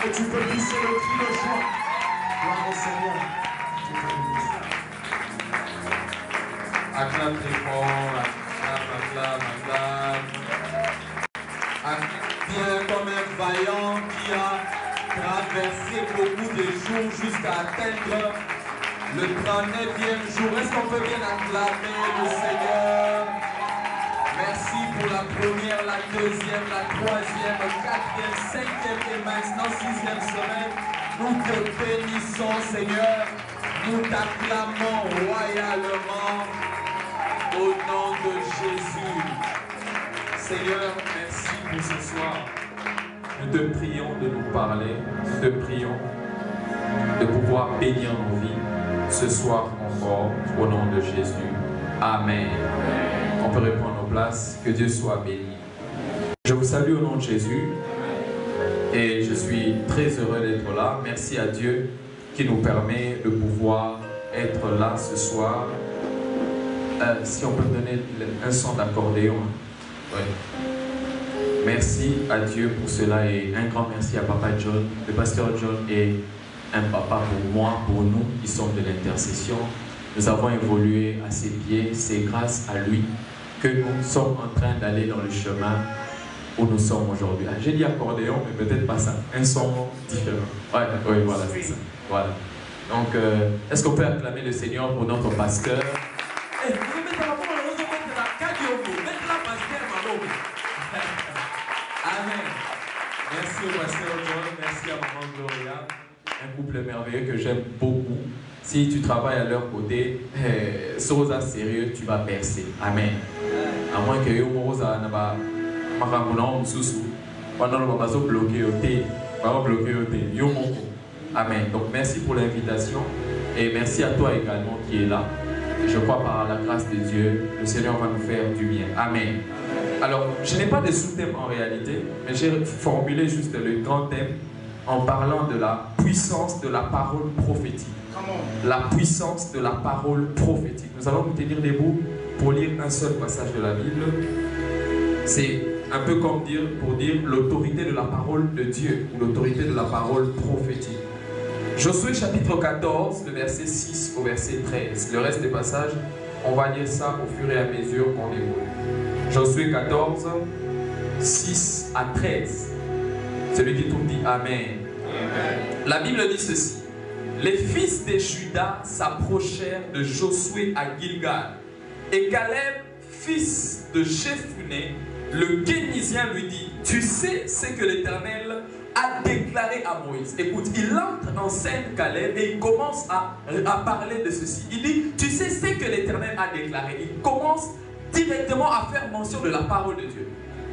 Et tu peux pousser le cri de joie. Gloire au Seigneur. Acclame très fort, acclame. Viens comme un vaillant qui a traversé beaucoup de jours jusqu'à atteindre le 39e jour. Est-ce qu'on peut bien acclamer le Seigneur? Merci pour la première, la deuxième, la troisième, quatrième, cinquième et maintenant sixième semaine. Nous te bénissons, Seigneur. Nous t'acclamons royalement au nom de Jésus. Seigneur, merci pour ce soir. Nous te prions de nous parler. Nous te prions de pouvoir bénir nos vies ce soir encore au nom de Jésus. Amen. On peut reprendre nos places. Que Dieu soit béni. Je vous salue au nom de Jésus et je suis très heureux d'être là. Merci à Dieu qui nous permet de pouvoir être là ce soir. Si on peut me donner un son d'accordéon. Ouais. Merci à Dieu pour cela et un grand merci à Papa John. Le pasteur John est un papa pour moi, pour nous qui sommes de l'intercession. Nous avons évolué à ses pieds. C'est grâce à lui que nous sommes en train d'aller dans le chemin où nous sommes aujourd'hui. Ah, j'ai dit accordéon, mais peut-être pas ça. Un son différent. Ouais, oui, voilà, c'est ça. Voilà. Donc, est-ce qu'on peut acclamer le Seigneur pour notre pasteur? Amen. Merci au pasteur John, merci à Maman Gloria, un couple merveilleux que j'aime beaucoup. Si tu travailles à leur côté, sois sérieux, tu vas percer. Amen. À moins que Rosa n'a pas Amen. Donc merci pour l'invitation et merci à toi également qui est là. Je crois par la grâce de Dieu, le Seigneur va nous faire du bien. Amen. Alors, je n'ai pas de sous-thème en réalité, mais j'ai formulé juste le grand thème en parlant de la puissance de la parole prophétique. La puissance de la parole prophétique. Nous allons nous tenir debout pour lire un seul passage de la Bible. C'est un peu comme pour dire l'autorité de la parole de Dieu ou l'autorité de la parole prophétique. Josué chapitre 14, le verset 6 au verset 13. Le reste des passages, on va lire ça au fur et à mesure qu'on évolue. Josué 14, 6 à 13. Celui qui trouve dit Amen. Amen. La Bible dit ceci. Les fils de Juda s'approchèrent de Josué à Gilgal. Et Caleb, fils de Jephuné, le Kénisien, lui dit, tu sais ce que l'Éternel a déclaré à Moïse. Écoute, il entre en scène Caleb et il commence à parler de ceci. Il dit, tu sais ce que l'Éternel a déclaré. Il commence directement à faire mention de la parole de Dieu.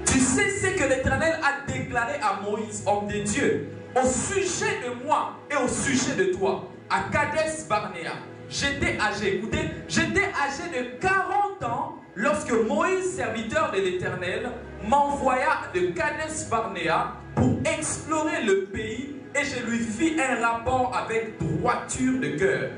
Tu sais ce que l'Éternel a déclaré à Moïse, homme de Dieu, au sujet de moi et au sujet de toi, à Kadesh Barnéa. J'étais âgé, écoutez, j'étais âgé de 40 ans lorsque Moïse, serviteur de l'Éternel, m'envoya de Kadesh Barnéa pour explorer le pays et je lui fis un rapport avec droiture de cœur.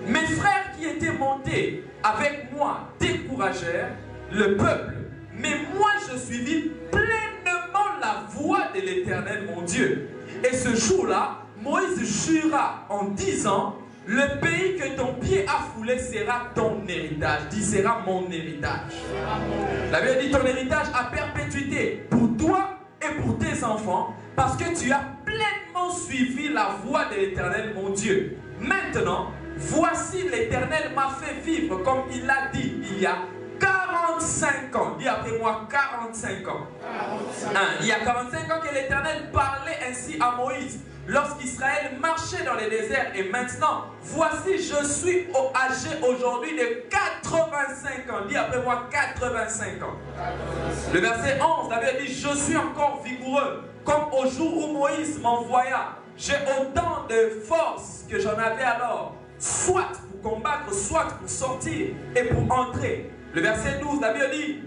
Mes frères qui étaient montés avec moi découragèrent le peuple, mais moi je suivis pleinement la voie de l'Éternel mon Dieu. Et ce jour-là, Moïse jura en disant, le pays que ton pied a foulé sera ton héritage. Dis, sera mon héritage. La Bible dit ton héritage à perpétuité pour toi et pour tes enfants, parce que tu as pleinement suivi la voie de l'Éternel mon Dieu. Maintenant, voici l'Éternel m'a fait vivre comme il l'a dit il y a 45 ans. Dis après moi 45 ans. 45. Il y a 45 ans que l'Éternel parlait ainsi à Moïse lorsqu'Israël marchait dans les déserts. Et maintenant, voici je suis âgé aujourd'hui de 85 ans. Dis après moi 85 ans. 85. Le verset 11, la Bible dit, je suis encore vigoureux comme au jour où Moïse m'envoya. J'ai autant de force que j'en avais alors, soit pour combattre, soit pour sortir et pour entrer. Le verset 12, la Bible dit,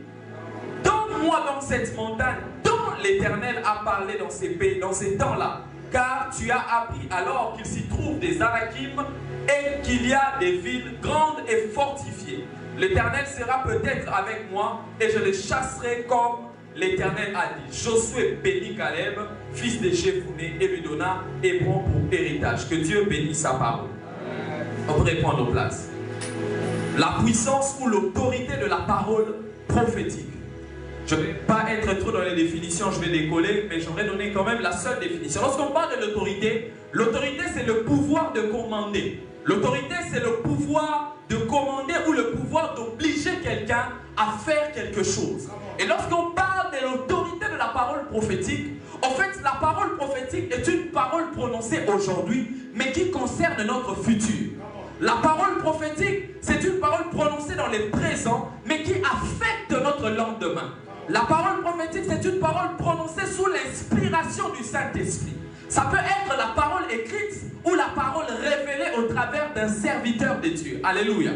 donne-moi donc cette montagne dont l'Éternel a parlé dans ces pays, dans ces temps-là, car tu as appris alors qu'il s'y trouve des Anakim et qu'il y a des villes grandes et fortifiées. L'Éternel sera peut-être avec moi et je les chasserai comme l'Éternel a dit, Josué bénit Caleb, fils de Jephuné, et lui donna Hébron pour héritage. Que Dieu bénisse sa parole. On pourrait prendre nos places. La puissance ou l'autorité de la parole prophétique. Je ne vais pas être trop dans les définitions, je vais décoller, mais j'aurais donné quand même la seule définition. Lorsqu'on parle de l'autorité, l'autorité c'est le pouvoir de commander. L'autorité c'est le pouvoir de commander ou le pouvoir d'obliger quelqu'un à faire quelque chose. Et lorsqu'on parle de l'autorité de la parole prophétique, en fait la parole prophétique est une parole prononcée aujourd'hui, mais qui concerne notre futur. La parole prophétique, c'est une parole prononcée dans le présent, mais qui affecte notre lendemain. La parole prophétique, c'est une parole prononcée sous l'inspiration du Saint-Esprit. Ça peut être la parole écrite ou la parole révélée au travers d'un serviteur de Dieu. Alléluia.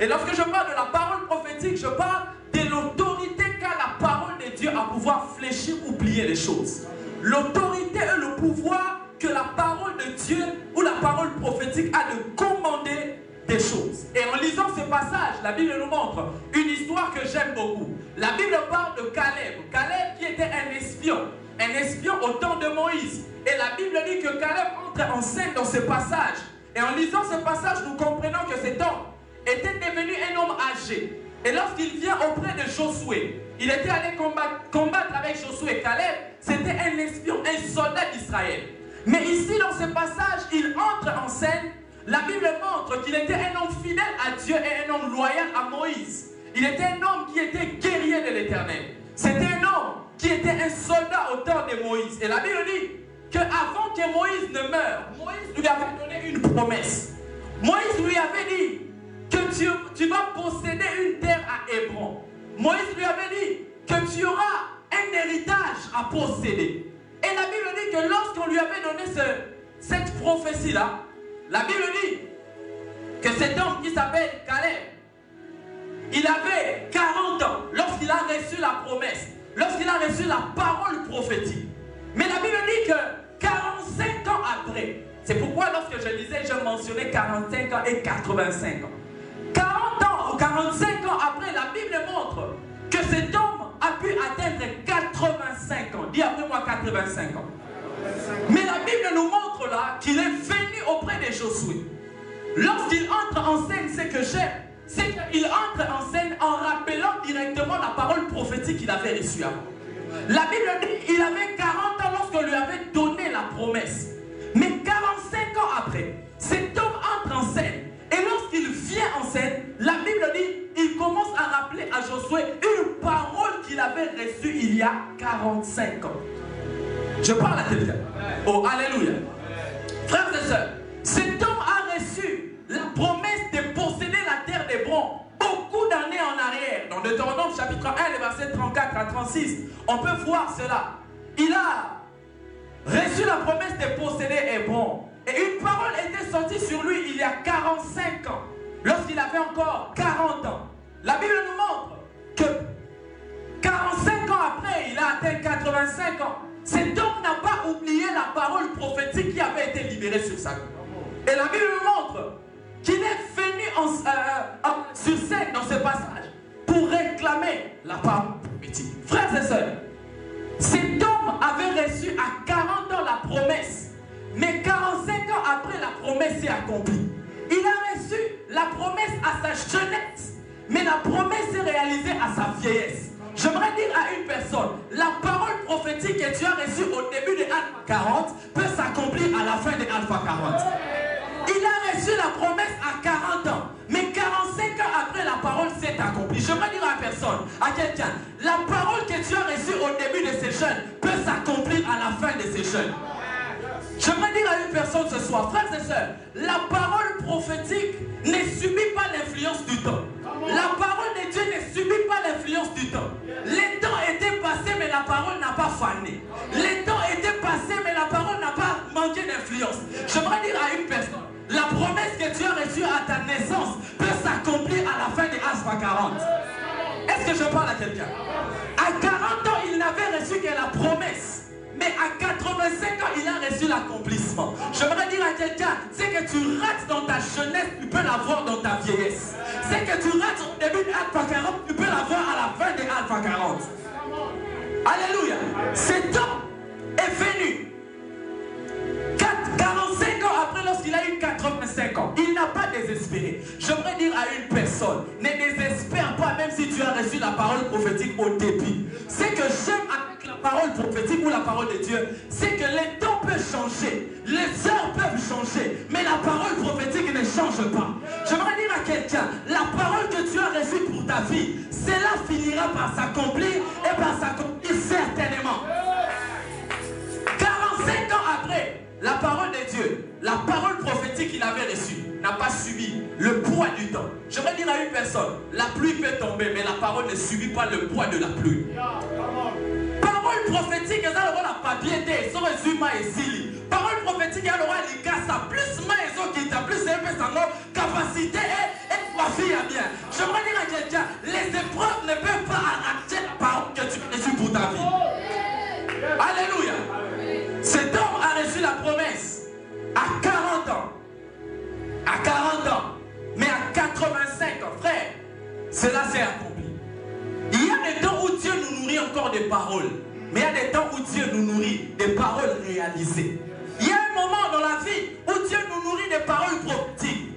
Et lorsque je parle de la parole prophétique, je parle de l'autorité qu'a la parole de Dieu à pouvoir fléchir ou plier les choses. L'autorité et le pouvoir que la parole de Dieu ou la parole prophétique a de commander des choses. Et en lisant ce passage, la Bible nous montre une histoire que j'aime beaucoup. La Bible parle de Caleb. Caleb qui était un espion au temps de Moïse. Et la Bible dit que Caleb entre en scène dans ce passage. Et en lisant ce passage, nous comprenons que cet homme était devenu un homme âgé. Et lorsqu'il vient auprès de Josué, il était allé combattre avec Josué. Caleb, c'était un espion, un soldat d'Israël. Mais ici, dans ce passage, il entre en scène. La Bible montre qu'il était un homme fidèle à Dieu et un homme loyal à Moïse. Il était un homme qui était guerrier de l'Éternel. C'était un homme qui était un soldat au temps de Moïse. Et la Bible dit qu'avant que Moïse ne meure, Moïse lui avait donné une promesse. Moïse lui avait dit que tu vas posséder une terre à Hébron. Moïse lui avait dit que tu auras un héritage à posséder. Et la Bible dit que lorsqu'on lui avait donné cette prophétie-là, la Bible dit que cet homme qui s'appelle Caleb, il avait 40 ans lorsqu'il a reçu la promesse, lorsqu'il a reçu la parole prophétique. Mais la Bible dit que 45 ans après, c'est pourquoi lorsque je lisais, je mentionnais 45 ans et 85 ans. 40 ans ou 45 ans après, la Bible montre que cet homme a pu atteindre 85 ans. Dis après moi 85 ans. Mais la Bible nous montre là qu'il est venu auprès de Josué. Lorsqu'il entre en scène, ce que j'aime, c'est qu'il entre en scène en rappelant directement la parole prophétique qu'il avait reçue avant. La Bible dit qu'il avait 40 ans lorsqu'on lui avait donné la promesse. Mais 45 ans après, cet homme entre en scène. Et lorsqu'il vient en scène, la Bible dit, il commence à rappeler à Josué une parole qu'il avait reçue il y a 45 ans. Je parle à quelqu'un. Oh, alléluia. Frères et sœurs, cet homme a reçu la promesse de posséder la terre d'Hébron beaucoup d'années en arrière. Dans Deutéronome chapitre 1, les versets 34 à 36, on peut voir cela. Il a reçu la promesse de posséder Hébron. Et une parole était sortie sur lui il y a 45 ans, lorsqu'il avait encore 40 ans. La Bible nous montre que 45 ans après, il a atteint 85 ans. Cet homme n'a pas oublié la parole prophétique qui avait été libérée sur sa vie. Et la Bible nous montre qu'il est venu sur scène dans ce passage pour réclamer la parole prophétique. Frères et sœurs, cet homme avait reçu à 40 ans la promesse, mais 45 ans après la promesse s'est accomplie. Il a reçu la promesse à sa jeunesse, mais la promesse s'est réalisée à sa vieillesse. J'aimerais dire à une personne, la parole prophétique que tu as reçue au début de Alpha 40 peut s'accomplir à la fin de Alpha 40. Il a reçu la promesse à 40 ans, mais 45 ans après la parole s'est accomplie. J'aimerais dire à personne, à quelqu'un, la parole que tu as reçue au début de ces jeunes peut s'accomplir à la fin de ces jeunes. J'aimerais dire à une personne ce soir, frères et sœurs, la parole prophétique ne subit pas l'influence du temps. La parole de Dieu ne subit pas l'influence du temps. Les temps étaient passés, mais la parole n'a pas fané. Les temps étaient passés, mais la parole n'a pas manqué d'influence. J'aimerais dire à une personne, la promesse que tu as reçue à ta naissance peut s'accomplir à la fin de Alpha 40. Est-ce que je parle à quelqu'un? À 40 ans, il n'avait reçu que la promesse. Mais à 85 ans, il a reçu l'accomplissement. J'aimerais dire à quelqu'un, c'est que tu rates dans ta jeunesse, tu peux l'avoir dans ta vieillesse. C'est que tu rates au début de Alpha 40, tu peux l'avoir à la fin de Alpha 40. Alléluia. Cet homme est venu 45 ans après, lorsqu'il a eu 85 ans. Il n'a pas désespéré. J'aimerais dire à une personne, ne désespère pas même si tu as reçu la parole prophétique au début. Ce que j'aime avec la parole prophétique ou la parole de Dieu, c'est que les temps peuvent changer, les heures peuvent changer, mais la parole prophétique ne change pas. J'aimerais dire à quelqu'un, la parole que tu as reçue pour ta vie, cela finira par s'accomplir et par s'accomplir certainement. 45 ans après, la parole de Dieu, la parole prophétique qu'il avait reçue, n'a pas subi le poids du temps. J'aimerais dire à une personne, la pluie peut tomber, mais la parole ne subit pas le poids de la pluie. Parole prophétique, elle a la papier, son résumé et sili. Parole prophétique, elle aura les gars, ça plus maison qui t'a plus un peu sans capacité et ma fille a bien. J'aimerais dire à quelqu'un, les épreuves ne peuvent pas arracher la parole que tu as reçue pour ta vie. Alléluia. Cet homme a reçu la promesse à 40 ans. À 40 ans. Mais à 85 ans, frère, cela s'est accompli. Il y a des temps où Dieu nous nourrit encore des paroles. Mais il y a des temps où Dieu nous nourrit des paroles réalisées. Il y a un moment dans la vie où Dieu nous nourrit des paroles prophétiques.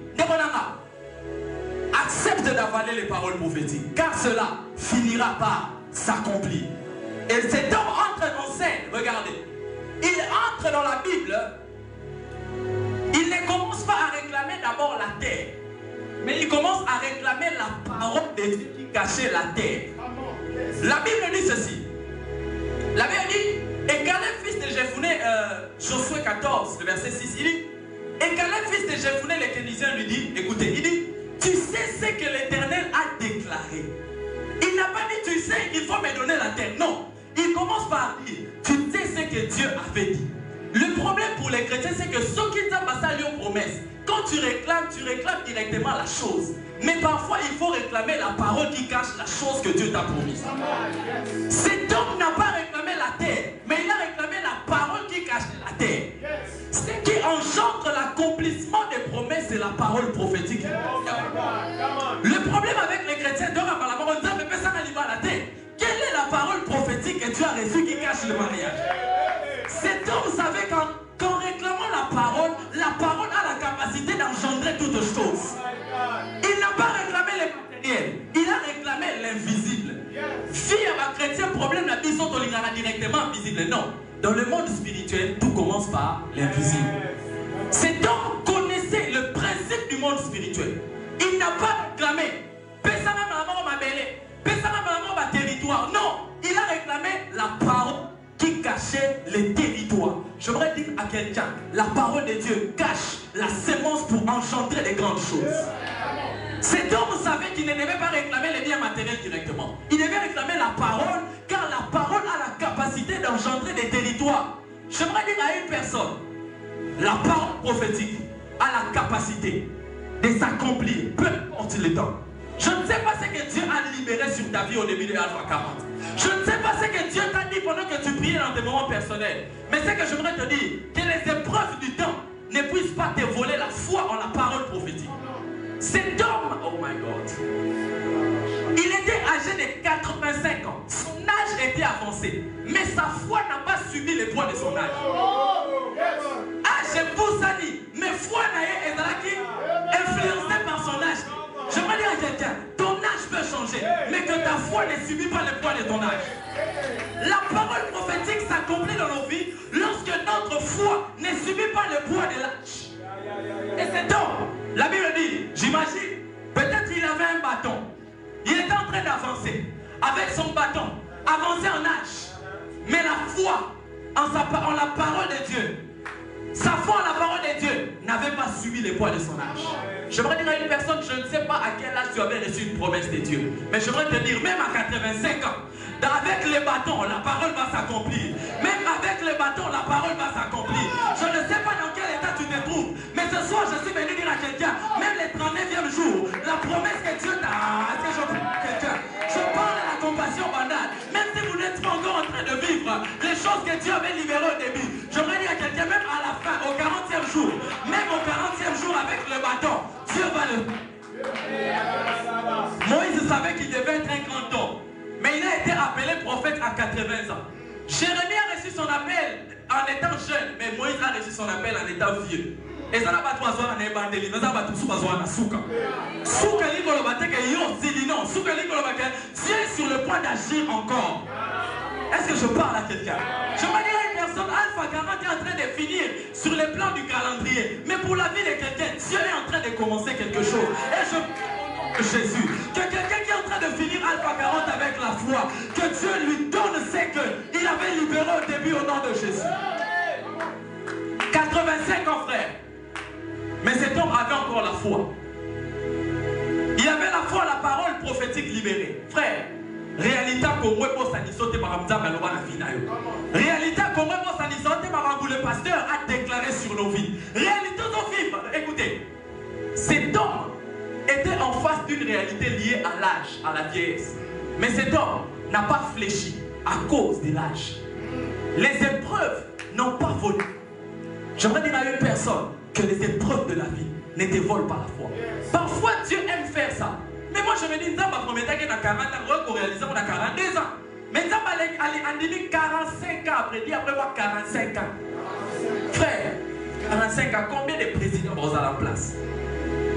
Accepte d'avaler les paroles prophétiques, car cela finira par s'accomplir. Et cet homme entre en scène, regardez. Il entre dans la Bible, il ne commence pas à réclamer d'abord la terre, mais il commence à réclamer la parole de Dieu qui cachait la terre. La Bible dit ceci. La Bible dit, et Caleb fils de Jephunnée, Josué 14, le verset 6, il dit, et Caleb fils de Jephunnée, le Kénizien lui dit, écoutez, il dit, tu sais ce que l'Éternel a déclaré. Il n'a pas dit, tu sais, il faut me donner la terre. Non. Il commence par dire, tu sais ce que Dieu avait dit. Le problème pour les chrétiens, c'est que ceux qui t'ont passé à leur promesse, quand tu réclames directement la chose. Mais parfois, il faut réclamer la parole qui cache la chose que Dieu t'a promise. Cet homme n'a pas réclamé la terre, mais il a réclamé la parole qui cache la terre. Ce qui engendre l'accomplissement des promesses, c'est la parole prophétique. Le problème avec les chrétiens, on dit, mais ça n'arrive pas à la terre. Quelle est la parole prophétique que tu as reçue qui cache le mariage? Cet homme savait qu'en réclamant la parole a la capacité d'engendrer toutes choses. Il n'a pas réclamé les matériels, il a réclamé l'invisible. Fille à ma chrétien, problème la vie sont directement visible. Non, dans le monde spirituel, tout commence par l'invisible. Cet homme connaissait le principe du monde spirituel. Il n'a pas réclamé. Territoire. Non, il a réclamé la parole qui cachait les territoires. J'aimerais dire à quelqu'un, la parole de Dieu cache la sémence pour engendrer les grandes choses. Cet homme savait qu'il ne devait pas réclamer les biens matériels directement. Il devait réclamer la parole, car la parole a la capacité d'engendrer des territoires. J'aimerais dire à une personne, la parole prophétique a la capacité de s'accomplir, peu importe le temps. Je ne sais pas ce que Dieu a libéré sur ta vie au début de Alpha 40. Je ne sais pas ce que Dieu t'a dit pendant que tu priais dans tes moments personnels. Mais ce que j'aimerais te dire, que les épreuves du temps ne puissent pas te voler la foi en la parole prophétique. Cet homme, oh my God, il était âgé de 85 ans. Son âge était avancé. Mais sa foi n'a pas subi les poids de son âge. Âge Boussani, mais foi n'a été influencée par son âge. J'aimerais dire à quelqu'un, ton âge peut changer, mais que ta foi ne subit pas le poids de ton âge. La parole prophétique s'accomplit dans nos vies lorsque notre foi ne subit pas le poids de l'âge. Et c'est donc, la Bible dit, j'imagine, peut-être il avait un bâton. Il était en train d'avancer avec son bâton, avancer en âge. Mais la foi en la parole de Dieu, sa foi en la parole de Dieu n'avait pas subi les poids de son âge. J'aimerais dire à une personne, je ne sais pas à quel âge tu avais reçu une promesse de Dieu. Mais j'aimerais te dire, même à 85 ans, avec les bâtons, la parole va s'accomplir. Même avec les bâtons, la parole va s'accomplir. Je ne sais pas dans quel état tu te trouves. Mais ce soir, je suis venu dire à quelqu'un, même les 39e jour, la promesse que Dieu t'a... Est-ce que je prie à quelqu'un? Je parle à la compassion banale. Même si vous n'êtes pas encore en train de vivre les choses que Dieu avait libérées au début. J'aimerais dire à quelqu'un, même à la fin, au 40e jour, même au 40e jour avec le bâton, Dieu va le... Moïse savait qu'il devait être un grand homme. Mais il a été appelé prophète à 80 ans. Jérémie a reçu son appel en étant jeune, mais Moïse a reçu son appel en étant vieux. Et ça n'a pas trois ans en évangélisme, mais ça va tout en souka. Souka l'igolobate que yo zilino, souka l'igolobate, Dieu est sur le point d'agir encore. Est-ce que je parle à quelqu'un? Je me dis à une personne, Alpha 40 est en train de finir sur les plans du calendrier. Mais pour la vie de quelqu'un, Dieu est en train de commencer quelque chose. Et je Jésus, que quelqu'un qui est en train de finir Alpha 40 avec la foi, que Dieu lui donne ce qu'il avait libéré au début au nom de Jésus. 85 ans, frère. Mais cet homme avait encore la foi. Il avait la foi, la parole prophétique libérée. Frère, réalité comme moi, réalité comme moi, le pasteur a déclaré sur nos vies. Réalité de vivre. Écoutez, cet homme était en face d'une réalité liée à l'âge, à la vieillesse. Mais cet homme n'a pas fléchi à cause de l'âge. Les épreuves n'ont pas volé. J'aimerais dire à une personne que les épreuves de la vie ne te volent pas la foi. Parfois Dieu aime faire ça. Mais moi je me dis, Nzamba promettait qu'il y a 40 ans, qu'on réalise on a 42 ans. Mais Nzamba allait 45 ans après, dit après voir 45 ans. Frère, 45 ans, combien de présidents vont à la place?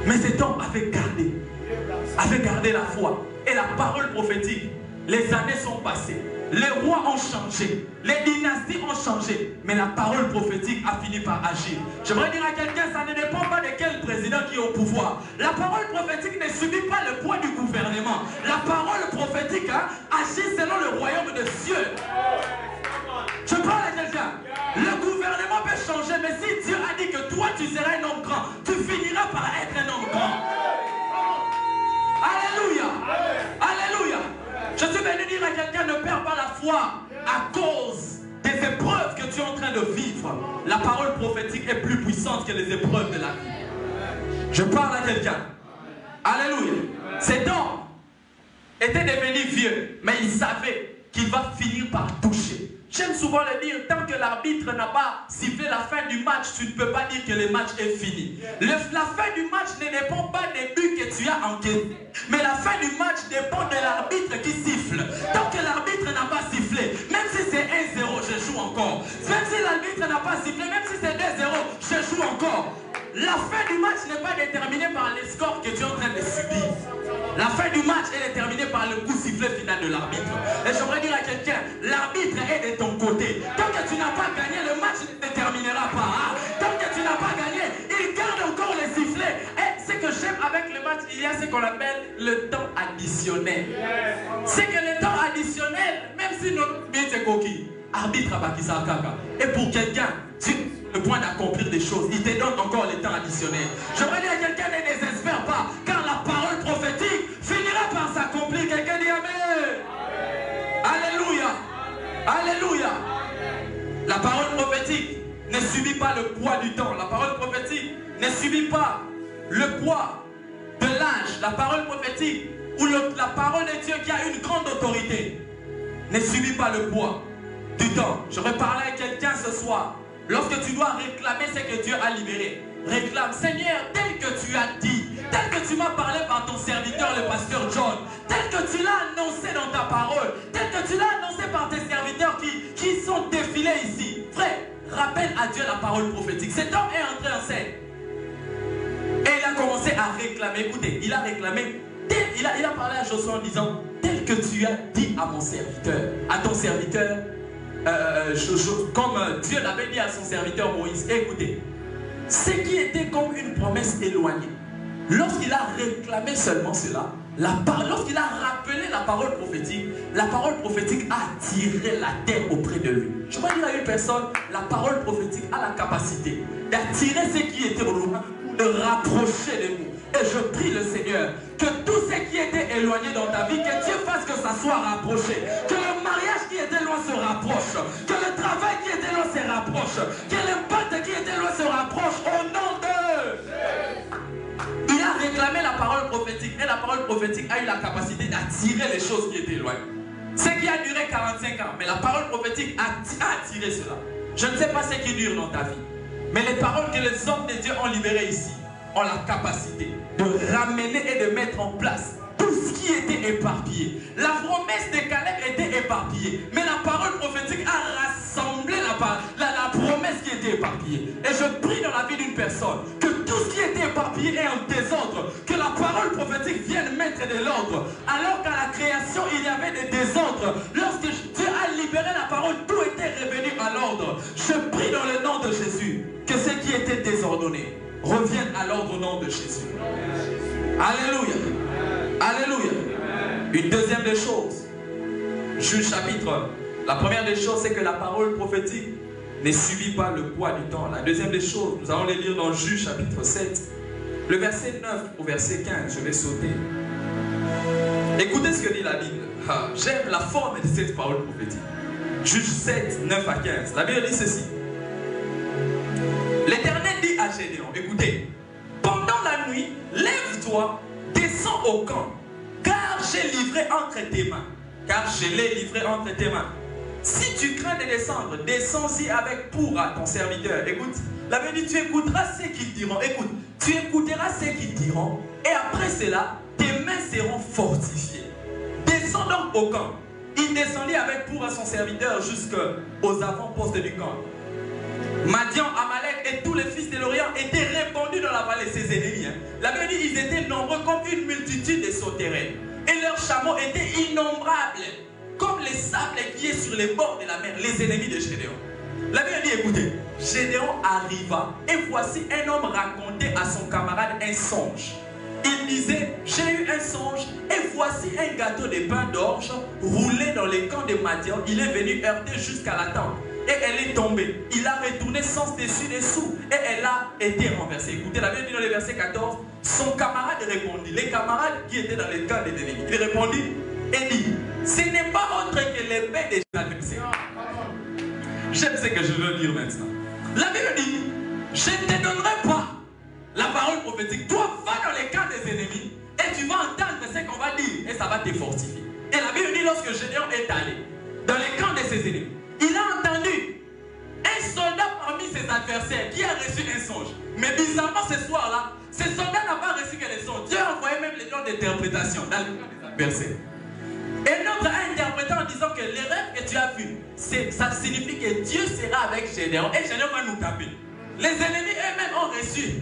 Mais cet homme avait gardé la foi. Et la parole prophétique, les années sont passées. Les rois ont changé. Les dynasties ont changé. Mais la parole prophétique a fini par agir. J'aimerais dire à quelqu'un, ça ne dépend pas de quel président qui est au pouvoir. La parole prophétique ne subit pas le poids du gouvernement. La parole prophétique agit selon le royaume de cieux. Je parle à quelqu'un. Le gouvernement peut changer, mais si Dieu a dit que toi tu seras un homme grand, tu finiras par être un homme grand. Alléluia. Alléluia. Je suis venu dire à quelqu'un, ne perds pas la foi à cause des épreuves que tu es en train de vivre. La parole prophétique est plus puissante que les épreuves de la vie. Je parle à quelqu'un. Alléluia. Cet homme était devenu vieux, mais il savait qu'il va finir par toucher. J'aime souvent le dire, tant que l'arbitre n'a pas sifflé la fin du match, tu ne peux pas dire que le match est fini. La fin du match ne dépend pas des buts que tu as encaissés, mais la fin du match dépend de l'arbitre qui siffle. Tant que l'arbitre n'a pas sifflé, même si c'est 1-0, je joue encore. Même si l'arbitre n'a pas sifflé, même si c'est 2-0, je joue encore. La fin du match n'est pas déterminée par les scores que tu es en train de subir. La fin du match est déterminée par le coup sifflet final de l'arbitre. Et j'aimerais dire à quelqu'un, l'arbitre est de ton côté. Tant que tu n'as pas gagné, le match ne déterminera pas. Tant que tu n'as pas gagné, il garde encore les sifflets. Et ce que j'aime avec le match, il y a ce qu'on appelle le temps additionnel. C'est que le temps additionnel, même si notre but est coquille, arbitre à Bakisa Kaka. Et pour quelqu'un, tu le point d'accomplir des choses, il te donne encore le temps additionnel. J'aimerais dire à quelqu'un, ne désespère pas, car la parole prophétique finira par s'accomplir. Quelqu'un dit Amen. Alléluia. Alléluia. La parole prophétique ne subit pas le poids du temps. La parole prophétique ne subit pas le poids de l'âge. La parole prophétique ou la parole de Dieu qui a une grande autorité ne subit pas le poids du temps. J'aurais parlé à quelqu'un ce soir. Lorsque tu dois réclamer ce que Dieu a libéré, réclame, Seigneur, tel que tu as dit, tel que tu m'as parlé par ton serviteur, le pasteur John, tel que tu l'as annoncé dans ta parole, tel que tu l'as annoncé par tes serviteurs qui sont défilés ici. Frère, rappelle à Dieu la parole prophétique. Cet homme est entré en scène. Et il a commencé à réclamer. Écoutez, il a réclamé. Il a parlé à Josué en disant, tel que tu as dit à mon serviteur, à ton serviteur, comme Dieu l'avait dit à son serviteur Moïse. Écoutez, ce qui était comme une promesse éloignée, lorsqu'il a réclamé seulement cela, lorsqu'il a rappelé la parole prophétique a attiré la terre auprès de lui. Je vais dire à une personne, la parole prophétique a la capacité d'attirer ce qui était au loin, de rapprocher de nous. Et je prie le Seigneur que tout ce qui était éloigné dans ta vie, que Dieu fasse que ça soit rapproché. Que le mariage qui était loin se rapproche. Que le travail qui était loin se rapproche. Que le pote qui était loin se rapproche au nom de... Il a réclamé la parole prophétique. Et la parole prophétique a eu la capacité d'attirer les choses qui étaient loin. Ce qui a duré 45 ans. Mais la parole prophétique a attiré cela. Je ne sais pas ce qui dure dans ta vie. Mais les paroles que les hommes de Dieu ont libérées ici ont la capacité de ramener et de mettre en place tout ce qui était éparpillé. La promesse de Caleb était éparpillés. Mais la parole prophétique a rassemblé la promesse qui était éparpillée. Et je prie dans la vie d'une personne que tout ce qui était éparpillé est en désordre. Que la parole prophétique vienne mettre de l'ordre. Alors qu'à la création, il y avait des désordres. Lorsque Dieu a libéré la parole, tout était revenu à l'ordre. Je prie dans le nom de Jésus que ce qui était désordonné revienne à l'ordre au nom de Jésus. Alléluia. Alléluia. Une deuxième des choses, Juge chapitre, la première des choses, c'est que la parole prophétique ne subit pas le poids du temps. La deuxième des choses, nous allons les lire dans Juge chapitre 7, le verset 9 au verset 15, je vais sauter. Écoutez ce que dit la Bible. J'aime la forme de cette parole prophétique. Juge 7, 9 à 15. La Bible dit ceci. L'Éternel dit à Gédéon, écoutez, pendant la nuit, lève-toi, descends au camp, car j'ai livré entre tes mains. Car je l'ai livré entre tes mains. Si tu crains de descendre, descends-y avec Pourra, ton serviteur. Écoute, la Bible dit, tu écouteras ce qu'ils diront. Écoute, tu écouteras ce qu'ils diront, et après cela, tes mains seront fortifiées. Descends donc au camp. Il descendit avec Pourra, son serviteur, jusqu'aux avant-postes du camp. Madian, Amalek et tous les fils de l'Orient étaient répandus dans la vallée, ses ennemis. La Bible dit, ils étaient nombreux comme une multitude de sauterelles. Et leurs chameaux étaient innombrables, comme les sables qui est sur les bords de la mer, les ennemis de Gédéon. La Bible dit, écoutez, Gédéon arriva et voici un homme racontait à son camarade un songe. Il disait, j'ai eu un songe et voici un gâteau de pain d'orge roulé dans les camps de Madian. Il est venu heurter jusqu'à la tente. Et elle est tombée. Il a retourné sens dessus-dessous. Et elle a été renversée. Écoutez, la Bible dit dans le verset 14, son camarade répondit. Les camarades qui étaient dans les camps des ennemis. Il répondit et dit, ce n'est pas autre que l'épée des adversaires. J'aime ce que je veux dire maintenant. La Bible dit, je ne te donnerai pas la parole prophétique. Toi, va dans les camps des ennemis et tu vas entendre ce qu'on va dire et ça va te fortifier. Et la Bible dit, lorsque Gédéon est allé dans les camps de ses ennemis, il a entendu un soldat parmi ses adversaires qui a reçu un songe. Mais bizarrement, ce soir-là, ce soldat n'a pas reçu que les songes. Dieu a envoyé même les dons d'interprétation dans le camp des adversaires. Et l'autre a interprété en disant que les rêves que tu as vus, ça signifie que Dieu sera avec Gédéon et Gédéon va nous taper. Les ennemis eux-mêmes ont reçu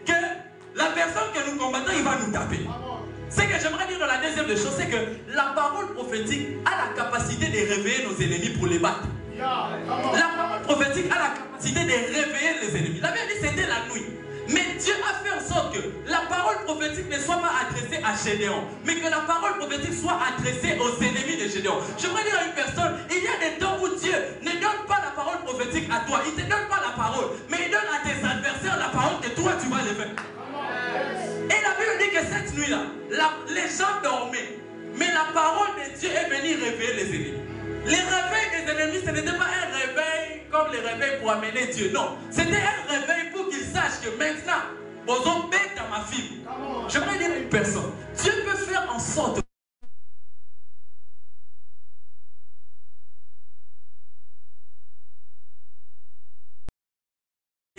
que la personne que nous combattons, il va nous taper. Ce que j'aimerais dire dans la deuxième des choses, c'est que la parole prophétique a la capacité de réveiller nos ennemis pour les battre. La parole prophétique a la capacité de réveiller les ennemis. La Bible dit c'était la nuit. Mais Dieu a fait en sorte que la parole prophétique ne soit pas adressée à Gédéon, mais que la parole prophétique soit adressée aux ennemis de Gédéon. J'aimerais dire à une personne, il y a des temps où Dieu ne donne pas la parole prophétique à toi. Il ne te donne pas la parole, mais il donne à tes adversaires la parole que toi tu vas les faire. Et la Bible dit que cette nuit-là, les gens dormaient. Mais la parole de Dieu est venue réveiller les ennemis. Les réveils des ennemis, ce n'était pas un réveil comme les réveils pour amener Dieu. Non, c'était un réveil pour qu'ils sachent que maintenant, Bozo bête dans ma fille. J'aimerais dire à une personne, Dieu peut faire en sorte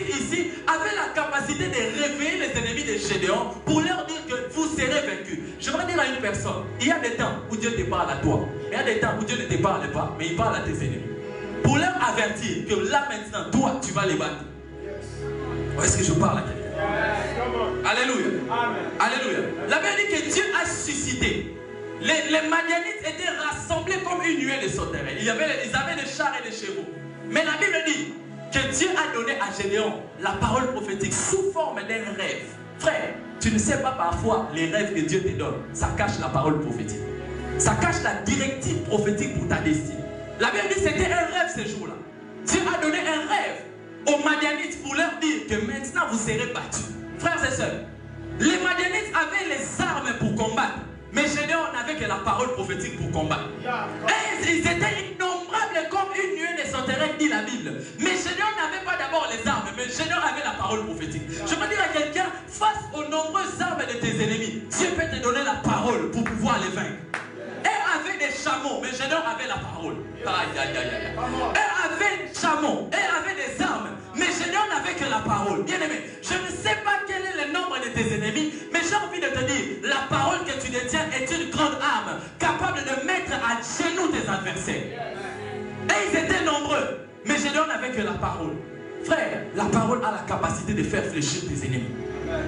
ici avait la capacité de réveiller les ennemis de Gédéon pour leur dire que vous serez vaincus. J'aimerais dire à une personne, il y a des temps où Dieu te parle à toi. Il y a des temps où Dieu ne te parle pas, mais il parle à tes ennemis. Pour leur avertir que là maintenant, toi, tu vas les battre. Est-ce que je parle à quelqu'un? Alléluia. Alléluia. La Bible dit que Dieu a suscité. Les Madianites étaient rassemblés comme une nuée de sauterelles. Ils avaient des chars et des chevaux. Mais la Bible dit que Dieu a donné à Gédéon la parole prophétique sous forme d'un rêve. Frère, tu ne sais pas parfois les rêves que Dieu te donne. Ça cache la parole prophétique. Ça cache la directive prophétique pour ta destinée. La Bible dit que c'était un rêve ce jour-là. Dieu a donné un rêve aux Madianites pour leur dire que maintenant vous serez battus. Frères et sœurs, les Madianites avaient les armes pour combattre. Mais Gédéon n'avait que la parole prophétique pour combattre. Et ils étaient innombrables comme une nuée de sauterelles, dit la Bible. Mais Gédéon n'avait pas d'abord les armes, mais Gédéon avait la parole prophétique. Je veux dire à quelqu'un, face aux nombreuses armes de tes ennemis, Dieu peut te donner la parole pour pouvoir les vaincre. Elle avait des chameaux, mais Gédéon avait la parole. Aïe, aïe, aïe, aïe. Elle avait des chameaux, elle avait des armes, mais Gédéon n'avait que la parole. Bien aimé, je ne sais pas quel est le nombre de tes ennemis, mais j'ai envie de te dire, la parole que tu détiens est une grande arme, capable capable de mettre à genoux tes adversaires. Et ils étaient nombreux. Mais Gédéon n'avait que la parole. Frère, la parole a la capacité de faire fléchir tes ennemis.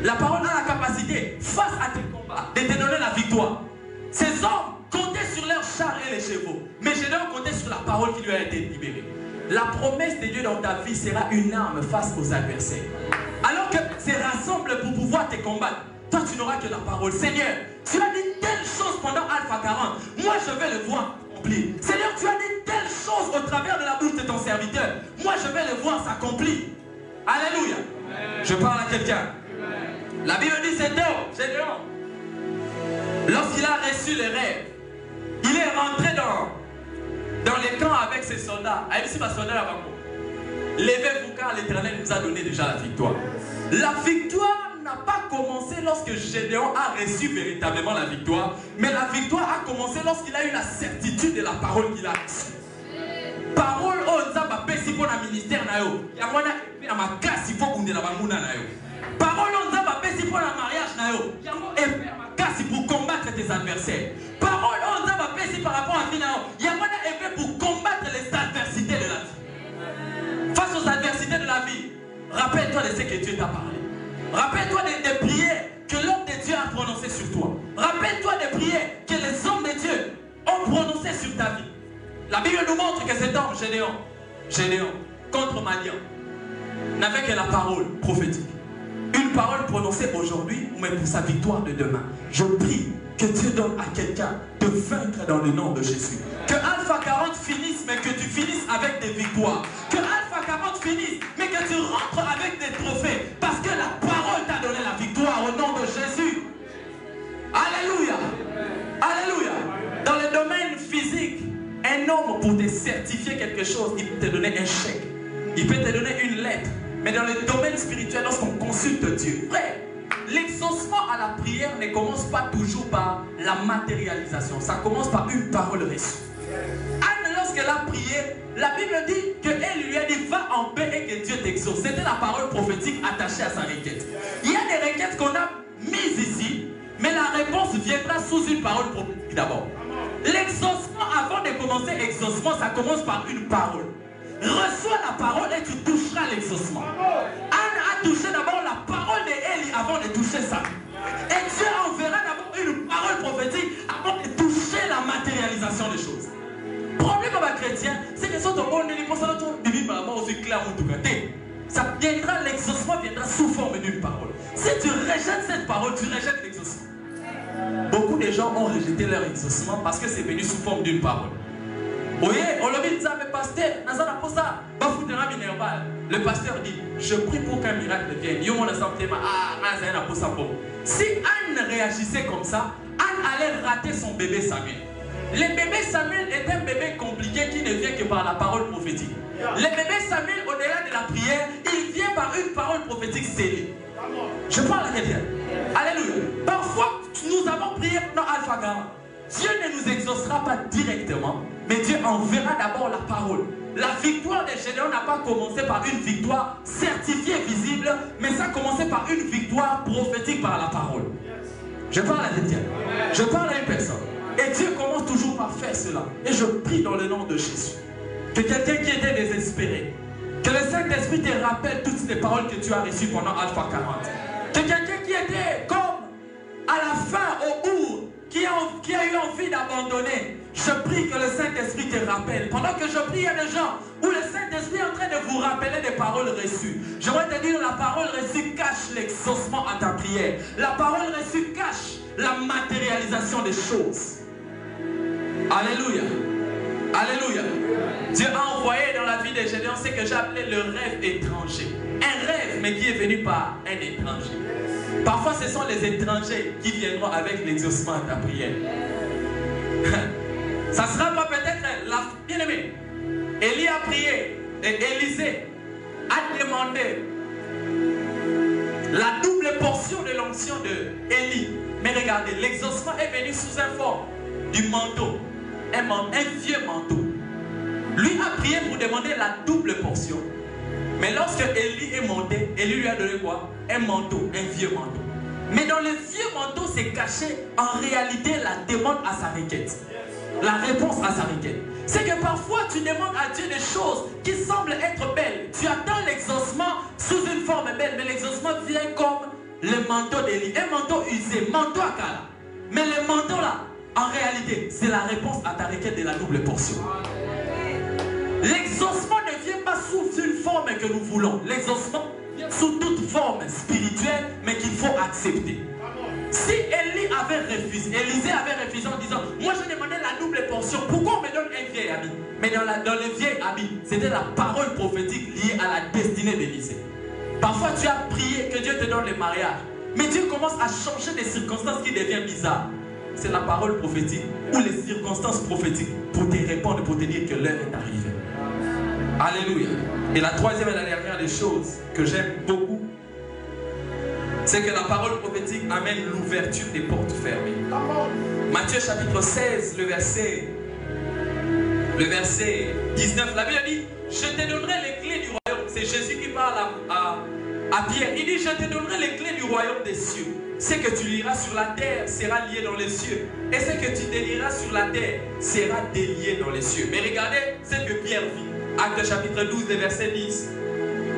La parole a la capacité, face à tes combats, de te donner la victoire. Ces hommes comptaient sur leurs chars et les chevaux. Mais Gédéon comptait sur la parole qui lui a été libérée. La promesse de Dieu dans ta vie sera une arme face aux adversaires. Alors que se rassemblent pour pouvoir te combattre, toi tu n'auras que la parole. Seigneur, tu as dit telle chose pendant Alpha 40. Moi je vais le voir accomplir. Seigneur, tu as dit telle chose au travers de la bouche de ton serviteur. Moi je vais le voir s'accomplir. Alléluia. Je parle à quelqu'un. La Bible dit c'est Gédéon. Lorsqu'il a reçu les rêves, il est rentré dans les camps avec ses soldats. Levez-vous car l'Éternel nous a donné déjà la victoire. La victoire n'a pas commencé lorsque Gédéon a reçu véritablement la victoire, mais la victoire a commencé lorsqu'il a eu la certitude de la parole qu'il a reçue. Parole au Nzamba pesi pour le ministère na yo. Yamwana epé na makasi faut kunde na banguna na yo. Parole au Nzamba pesi pour le mariage na yo. Yango epé na makasi pour combattre tes adversaires. Parole au Nzamba pesi par rapport à vie na yo. Yamwana epé pour combattre les adversités de la vie. Face aux adversités de la vie, rappelle-toi de ce que Dieu t'a parlé. Rappelle-toi des prières que l'homme de Dieu a prononcées sur toi. Rappelle-toi des prières que les hommes de Dieu ont prononcées sur ta vie. La Bible nous montre que cet homme, Gédéon, contre Madian, n'avait que la parole prophétique. Une parole prononcée aujourd'hui, mais pour sa victoire de demain. Je prie que Dieu donne à quelqu'un de vaincre dans le nom de Jésus. Que Alpha 40 finisse, mais que tu finisses avec des victoires. Que Alpha 40 finisse, mais que tu rentres avec des trophées. Parce que la parole t'a donné la victoire au nom de Jésus. Alléluia. Alléluia. Dans le domaine physique, un homme pour te certifier quelque chose, il peut te donner un chèque. Il peut te donner une lettre. Mais dans le domaine spirituel, lorsqu'on consulte Dieu, frère, l'exaucement à la prière ne commence pas toujours par la matérialisation. Ça commence par une parole reçue. Anne, lorsqu'elle a prié, la Bible dit qu'elle lui a dit va en paix et que Dieu t'exauce. C'était la parole prophétique attachée à sa requête. Il y a des requêtes qu'on a mises ici, mais la réponse viendra sous une parole prophétique d'abord. L'exaucement, avant de commencer l'exaucement, ça commence par une parole. Reçois la parole et tu toucheras l'exaucement. Anne a touché d'abord la parole d'Élie avant de toucher ça. Et Dieu enverra d'abord une parole prophétique avant de toucher la matérialisation des choses. Le problème comme un chrétien, c'est que si ça viendra, l'exaucement viendra sous forme d'une parole. Si tu rejettes cette parole, tu rejettes l'exaucement. Beaucoup de gens ont rejeté leur exaucement parce que c'est venu sous forme d'une parole. Oui, on l'a dit, mais pasteur, le pasteur dit, je prie pour qu'un miracle vienne. Si Anne réagissait comme ça, Anne allait rater son bébé Samuel. Le bébé Samuel est un bébé compliqué qui ne vient que par la parole prophétique. Le bébé Samuel, au-delà de la prière, il vient par une parole prophétique scellée. Je parle à quelqu'un. Alléluia. Parfois, nous avons prié dans Alpha 40. Dieu ne nous exaucera pas directement, mais Dieu enverra d'abord la parole. La victoire de Gédéon n'a pas commencé par une victoire certifiée, visible, mais ça a commencé par une victoire prophétique par la parole. Je parle à quelqu'un. Je parle à une personne. Et Dieu commence toujours par faire cela. Et je prie dans le nom de Jésus. Que quelqu'un qui était désespéré, que le Saint-Esprit te rappelle toutes les paroles que tu as reçues pendant Alpha 40. Que quelqu'un qui était comme à la fin, au bout, qui a eu envie d'abandonner, je prie que le Saint-Esprit te rappelle. Pendant que je prie, il y a des gens où le Saint-Esprit est en train de vous rappeler des paroles reçues. J'aimerais te dire, la parole reçue cache l'exaucement à ta prière. La parole reçue cache la matérialisation des choses. Alléluia. Alléluia. Dieu a envoyé dans la vie de Gédéon ce que j'ai appelé le rêve étranger. Un rêve, mais qui est venu par un étranger. Parfois, ce sont les étrangers qui viendront avec l'exaucement à ta prière. Ça ne sera pas peut-être la... Bien-aimé, Élie a prié et Élisée a demandé la double portion de l'onction de Élie. Mais regardez, l'exaucement est venu sous un forme du manteau, un vieux manteau. Lui a prié pour demander la double portion. Mais lorsque Élie est monté, Élie lui a donné quoi? Un manteau, un vieux manteau. Mais dans le vieux manteau, c'est caché en réalité la demande à sa requête. La réponse à sa requête. C'est que parfois tu demandes à Dieu des choses qui semblent être belles. Tu attends l'exaucement sous une forme belle, mais l'exaucement vient comme le manteau d'Élie. Un manteau usé, manteau à cala. Mais le manteau là, en réalité, c'est la réponse à ta requête de la double portion. L'exaucement ne vient pas sous une forme que nous voulons. L'exaucement vient sous toute forme spirituelle, mais qu'il faut accepter. Si Élisée avait refusé en disant, moi je demandais la double portion, pourquoi on me donne un vieil habit? Mais dans le vieil habit, c'était la parole prophétique liée à la destinée d'Élisée. Parfois tu as prié que Dieu te donne le mariage, mais Dieu commence à changer des circonstances qui deviennent bizarres. C'est la parole prophétique ou les circonstances prophétiques pour te répondre, pour te dire que l'heure est arrivée. Alléluia. Et la troisième et la dernière des choses que j'aime beaucoup, c'est que la parole prophétique amène l'ouverture des portes fermées. Matthieu chapitre 16, le verset 19, la Bible dit, je te donnerai les clés du royaume. C'est Jésus qui parle à Pierre. Il dit, je te donnerai les clés du royaume des cieux. Ce que tu liras sur la terre sera lié dans les cieux. Et ce que tu délieras sur la terre sera délié dans les cieux. Mais regardez ce que Pierre vit. Acte chapitre 12, le verset 10.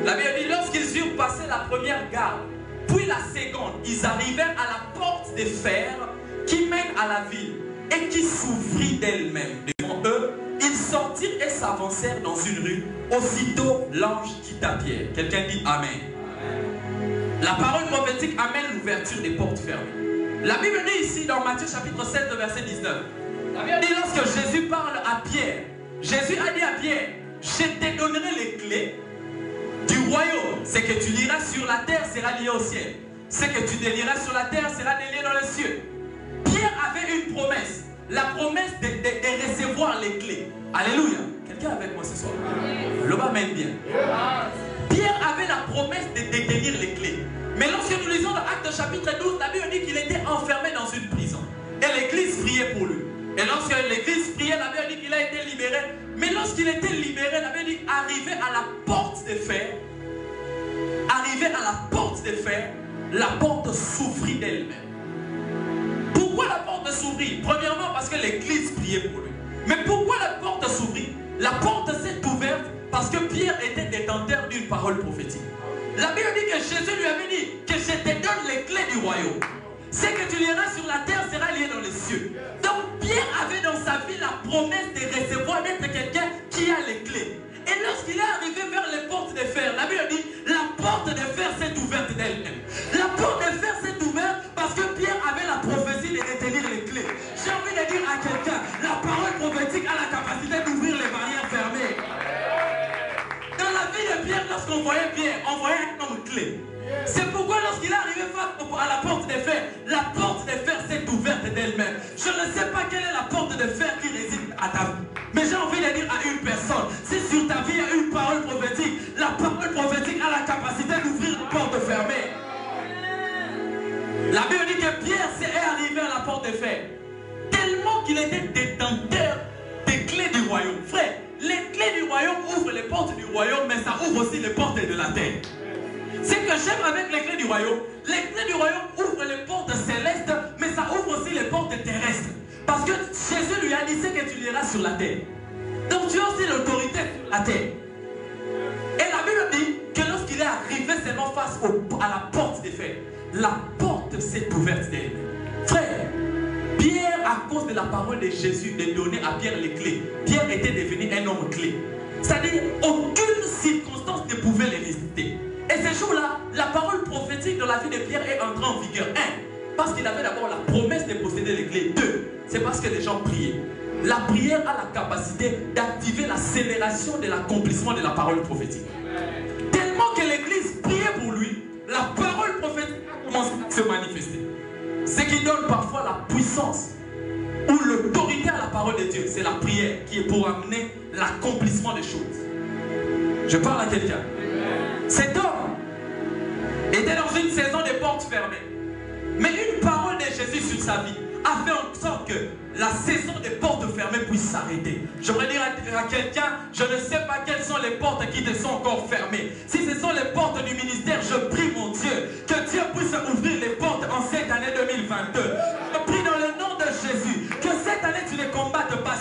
La Bible dit, lorsqu'ils eurent passé la première garde, puis la seconde, ils arrivèrent à la porte de fer qui mène à la ville et qui s'ouvrit d'elle-même devant eux. Ils sortirent et s'avancèrent dans une rue. Aussitôt, l'ange quitta Pierre. Quelqu'un dit Amen. La parole prophétique amène l'ouverture des portes fermées. La Bible dit ici dans Matthieu chapitre 7, verset 19. La Bible dit lorsque Jésus parle à Pierre, Jésus a dit à Pierre, je te donnerai les clés du royaume. Ce que tu liras sur la terre sera lié au ciel. Ce que tu délieras sur la terre sera délié dans les cieux. Pierre avait une promesse. La promesse de recevoir les clés. Alléluia. Quelqu'un avec moi ce soir? Le bas mène bien. Pierre avait la promesse de détenir les clés. Mais lorsque nous lisons dans Acte chapitre 12, la Bible dit qu'il était enfermé dans une prison. Et l'église priait pour lui. Et lorsque l'église priait, la Bible dit qu'il a été libéré. Mais lorsqu'il était libéré, la Bible dit arrivé à la porte de fer. Arrivé à la porte de fer, la porte s'ouvrit d'elle-même. Pourquoi la porte s'ouvrit? Premièrement parce que l'église priait pour lui. Mais pourquoi la porte s'ouvrit? La porte s'est ouverte parce que Pierre était détenteur d'une parole prophétique. La Bible dit que Jésus lui avait dit que je te donne les clés du royaume. Ce que tu liras sur la terre sera lié dans les cieux. Donc Pierre avait dans sa vie la promesse de recevoir, d'être quelqu'un qui a les clés. Et lorsqu'il est arrivé vers les portes de fer, la Bible dit la porte de fer s'est ouverte d'elle-même. La porte de fer s'est ouverte parce que Pierre avait la prophétie de détenir les clés. J'ai envie de dire à quelqu'un, la parole prophétique a la capacité d'ouvrir les barrières fermées. Dans la vie de Pierre, lorsqu'on voyait Pierre, on voyait un homme clé. C'est pourquoi lorsqu'il est arrivé à la porte de fer, la porte de fer s'est ouverte d'elle-même. Je ne sais pas quelle est la porte de fer qui réside à ta vie. Mais j'ai envie de dire à une personne, si sur ta vie il y a une parole prophétique, la parole prophétique a la capacité d'ouvrir une porte fermée. La Bible dit que Pierre est arrivé à la porte de fer, tellement qu'il était détenteur des clés du royaume. Frère, les clés du royaume ouvrent les portes du royaume, mais ça ouvre aussi les portes de la terre. Ce que j'aime avec les clés du royaume ouvrent les portes célestes, mais ça ouvre aussi les portes terrestres. Parce que Jésus lui a dit ce que tu liras sur la terre. Donc tu as aussi l'autorité sur la terre. Et la Bible dit que lorsqu'il est arrivé seulement face à la porte des fers, la porte s'est ouverte d'elle-même. Frère, Pierre, à cause de la parole de Jésus de donner à Pierre les clés, Pierre était devenu un homme clé. C'est-à-dire, aucune circonstance ne pouvait les résister. Et ce jour-là, la parole prophétique dans la vie de Pierre est entrée en vigueur. 1. Parce qu'il avait d'abord la promesse de posséder les clés. 2. C'est parce que les gens priaient. La prière a la capacité d'activer l'accélération de l'accomplissement de la parole prophétique. Tellement que l'église priait pour lui, la parole prophétique a commencé à se manifester. Ce qui donne parfois la puissance ou l'autorité à la parole de Dieu, c'est la prière qui est pour amener l'accomplissement des choses. Je parle à quelqu'un. Cet homme était dans une saison de portes fermées. Mais une parole de Jésus sur sa vie a fait en sorte que la saison des portes fermées puisse s'arrêter. J'aimerais dire à quelqu'un, je ne sais pas quelles sont les portes qui te sont encore fermées. Si ce sont les portes du ministère, je prie mon Dieu, que Dieu puisse ouvrir les portes en cette année 2022. Je prie dans le nom de Jésus, que cette année tu ne combattes pas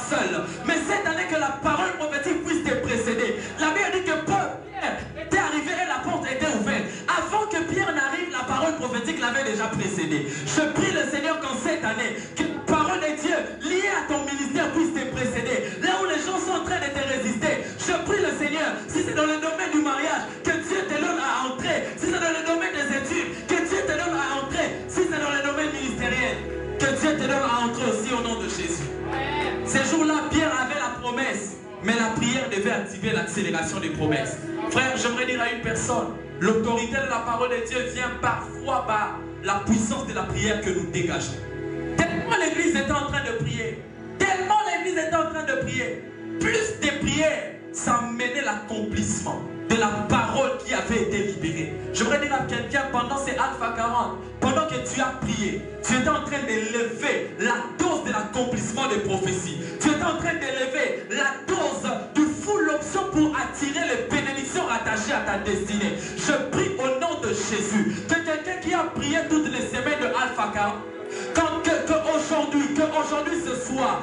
prophétique l'avait déjà précédé. Je prie le Seigneur qu'en cette année, que la parole de Dieu liée à ton ministère puisse te précéder. Là où les gens sont en train de te résister, je prie le Seigneur, si c'est dans le domaine du mariage, que Dieu te donne à entrer. Si c'est dans le domaine des études, que Dieu te donne à entrer. Si c'est dans le domaine ministériel, que Dieu te donne à entrer aussi au nom de Jésus. Ces jours-là, Pierre avait la promesse, mais la prière devait activer l'accélération des promesses. Frère, j'aimerais dire à une personne, l'autorité de la parole de Dieu vient parfois par la puissance de la prière que nous dégageons. Tellement l'église était en train de prier, tellement l'église était en train de prier, plus de prières, ça menait l'accomplissement de la parole qui avait été libérée. J'aimerais dire à quelqu'un, pendant ces Alpha 40, pendant que tu as prié, tu étais en train d'élever la dose de l'accomplissement des prophéties. Tu étais en train d'élever la dose de full option pour attirer les bénédictions rattachées à ta destinée. Je prie au nom de Jésus que quelqu'un qui a prié toutes les semaines de Alpha 40, qu'aujourd'hui ce soir,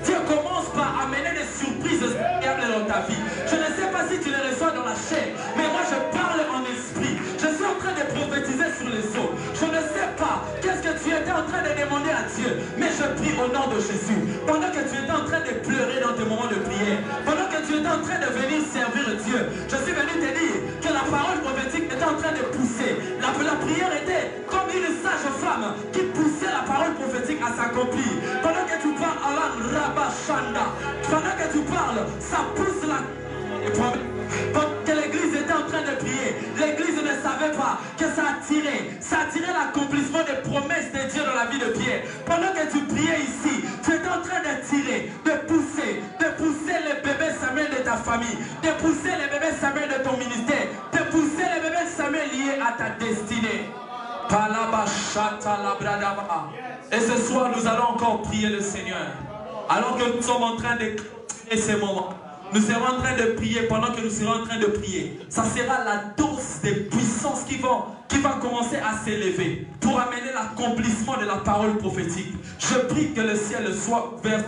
Dieu commence par amener des surprises incroyables dans ta vie. Je ne sais pas si tu les reçois dans la chair, mais moi je parle en esprit. Je suis en train de prophétiser sur les eaux. Je ne sais pas qu'est-ce que tu étais en train de demander à Dieu, mais je prie au nom de Jésus. Pendant que tu étais en train de pleurer dans tes moments de prière, pendant que tu étais en train de venir servir Dieu, je suis venu te dire que la parole prophétique était en train de pousser. La prière était comme une sage femme qui poussait la parole prophétique à s'accomplir. Pendant que tu parles à la Rabashanda, pendant que tu parles, ça pousse la... Pendant que l'église était en train de prier, l'église ne savait pas que ça attirait l'accomplissement des promesses de Dieu dans la vie de Pierre. Pendant que tu priais ici, tu étais en train d'attirer, de pousser les bébés Samuel de ta famille, de pousser les bébés Samuel de ton ministère, de pousser les bébés Samuel liés à ta destinée. Et ce soir, nous allons encore prier le Seigneur. Alors que nous sommes en train de créer ces moments, nous serons en train de prier. Pendant que nous serons en train de prier, ça sera la dose des puissances qui va commencer à s'élever pour amener l'accomplissement de la parole prophétique. Je prie que le ciel soit ouvert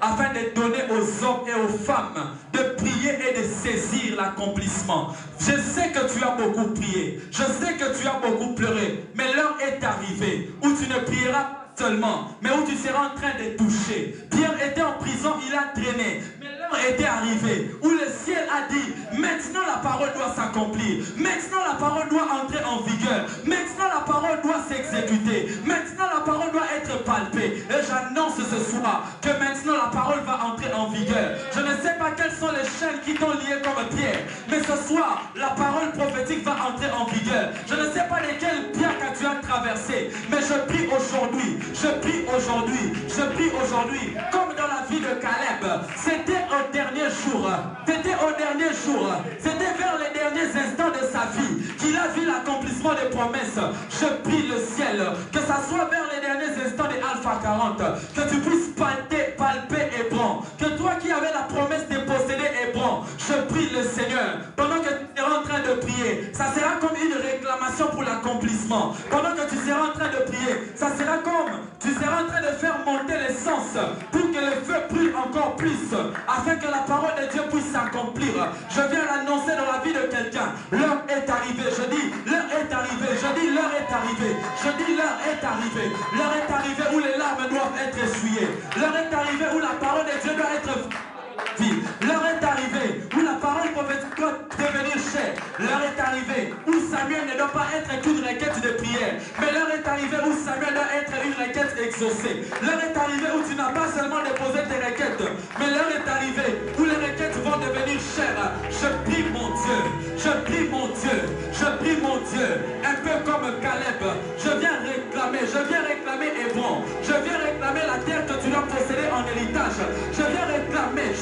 afin de donner aux hommes et aux femmes de prier et de saisir l'accomplissement. Je sais que tu as beaucoup prié, je sais que tu as beaucoup pleuré, mais l'heure est arrivée où tu ne prieras pas seulement, mais où tu seras en train de toucher. Pierre était en prison, il a traîné, mais l'heure était arrivée où le ciel a dit, maintenant la parole doit s'accomplir, maintenant la parole doit entrer en vigueur, maintenant la parole doit s'exécuter, maintenant la parole doit être palpée. Et j'annonce ce soir que maintenant la parole va entrer en vigueur. Je ne sais pas quelles sont les chaînes qui t'ont lié comme Pierre, mais ce soir la parole prophétique va entrer en vigueur. Je ne sais pas lesquelles pierres que tu as traversées, mais je prie aujourd'hui, comme dans la vie de Caleb, c'était au dernier jour, c'était vers les derniers instants de sa vie qu'il a vu l'accomplissement des promesses. Je prie le ciel, que ça soit vers les derniers instants de Alpha 40, que tu puisses palper Hébron, que toi qui avais la promesse de posséder Hébron, je prie le Seigneur, pendant que tu seras en train de prier, ça sera comme une réclamation pour l'accomplissement. Pendant que tu seras en train de prier, ça sera comme tu seras en train de faire monter l'essence pour que le feu brûle encore plus, afin que la parole de Dieu puisse s'accomplir. Je viens l'annoncer dans la vie de quelqu'un. L'heure est arrivée. Je dis, l'heure est arrivée. Je dis, l'heure est arrivée. Je dis, l'heure est arrivée. L'heure est arrivée où les larmes doivent être essuyées. L'heure est arrivée où la parole de Dieu doit être vie. L'heure est arrivée où la parole prophétique doit devenir chère. L'heure est arrivée où Samuel ne doit pas être qu'une requête de prière, mais l'heure est arrivée où Samuel doit être une requête exaucée. L'heure est arrivée où tu n'as pas seulement déposé tes requêtes, mais l'heure est arrivée où les requêtes vont devenir chères. Je prie mon Dieu, je prie mon Dieu, je prie mon Dieu, un peu comme Caleb. Je viens réclamer Hébron. Je viens réclamer la terre que tu dois posséder en héritage. Je viens réclamer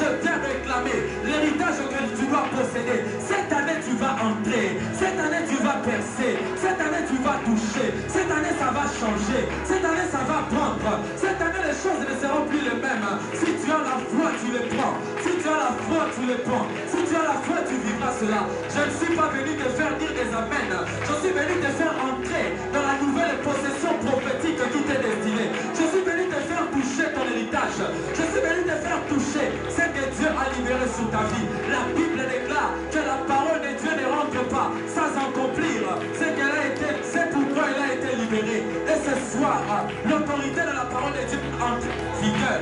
l'héritage que tu dois posséder. Cette année tu vas entrer, cette année tu vas percer, cette année tu vas toucher, cette année ça va changer, cette année ça va prendre, cette année les choses ne seront plus les mêmes. Si tu as la foi tu les prends, si tu as la foi tu les prends, si tu as la foi tu vivras cela. Je ne suis pas venu te faire dire des amens, je suis venu te faire entrer dans la nouvelle possession prophétique qui t'est destinée. Je suis venu te faire toucher ton héritage, je suis venu te faire toucher ce que Dieu a libéré sur ta vie. La Bible déclare que la parole de Dieu ne rentre pas sans accomplir ce qu'elle a été. C'est pourquoi elle soir, l'autorité de la parole de Dieu en vigueur.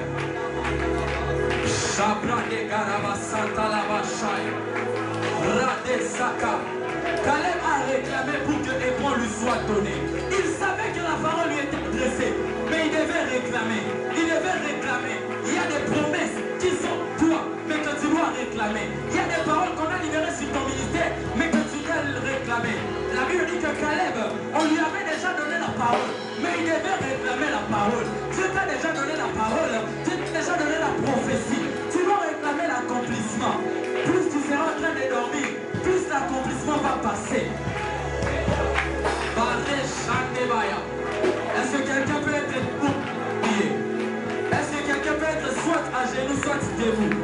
Caleb a réclamé pour que Hébron lui soit donné. Il savait que la parole lui était adressée, mais il devait réclamer. Il devait réclamer. Il y a des promesses qui sont toi, mais que tu dois réclamer. Il y a des paroles qu'on a libérées sur ton ministère, mais que tu dois réclamer. La Bible dit que Caleb, on lui avait déjà donné la parole, mais il devait réclamer la parole. Dieu t'a déjà donné la parole, Dieu t'a déjà donné la prophétie. Tu dois réclamer l'accomplissement. Plus tu seras en train de dormir, plus l'accomplissement va passer. Est-ce que quelqu'un peut être oublié? Est-ce que quelqu'un peut être soit à genoux, soit debout?